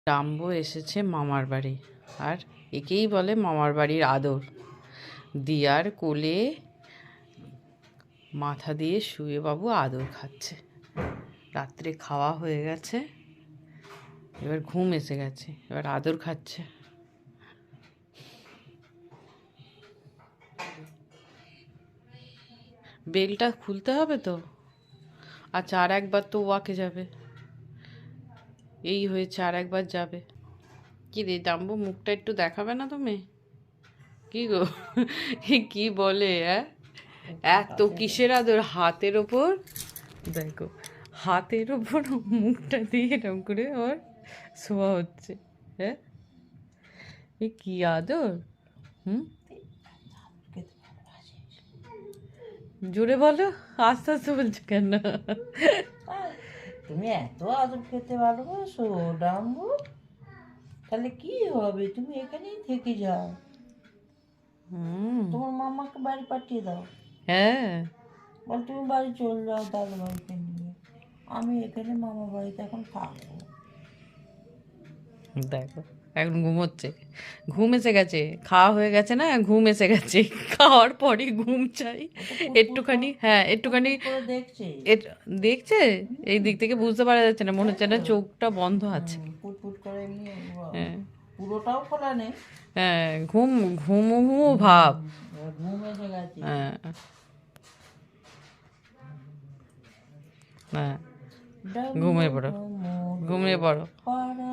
Dumbo এসেছে মামার বাড়ি, আর একেই বলে মামার বাড়ির আদর। দিয়ার কোলে মাথা দিয়ে শুয়ে বাবু আদর খাচ্ছে। রাত্রে খাওয়া হয়ে গেছে, এবার ঘুম এসে গেছে, এবার আদর খাচ্ছে। বেলটা খুলতে হবে তো। আচ্ছা, আর একবার তো ওয়াকে যাবে, এই হয়েছে, আর একবার যাবে। কি রে ডাম্বো, মুখটা একটু দেখাবে না তুমি? কি গো, কি বলে? এত কিসের আদর? হাতের ওপর দেখো, হাতের ওপর মুখটা দিয়ে এরকম করে ওর শোয়া হচ্ছে। হ্যাঁ, এ কি আদর! হুম, জোরে বলো, আস্তে আস্তে বলছো কেন? তুমি এত আদর খেতে ভালোবাসো ডাম্বু, তাহলে কি হবে? তুমি এখানেই থেকে যাও, হুম, তোমার মামাকে বাড়ি পাঠিয়ে দাও। হ্যাঁ, বল তুমি বাড়ি চলে যাও দাদু ভাইকে নিয়ে, আমি এখানে মামা বাড়িতে এখন থাকবো। দেখো এখন ঘুমোচ্ছে, ঘুম এসে গেছে, খাওয়া হয়ে গেছে না, ঘুম এসে গেছে। খাওয়ার পরই ঘুম চাই একটুখানি। হ্যাঁ, একটুখানি করে দেখছে, দেখছে। এই দিক থেকে বুঝতে পারা যাচ্ছে না, মনে হচ্ছে না চোখটা বন্ধ আছে। ফুটফুট করে এমনি হ্যাঁ, পুরোটাও খোলা নেই। হ্যাঁ, ঘুমো ঘুমো ভাব। ঘুম এসে গেছে। হ্যাঁ, হ্যাঁ, ডাম্বু ঘুমিয়ে পড়ো, ঘুমোতে ঘুমিয়ে পড়ো। পাড়া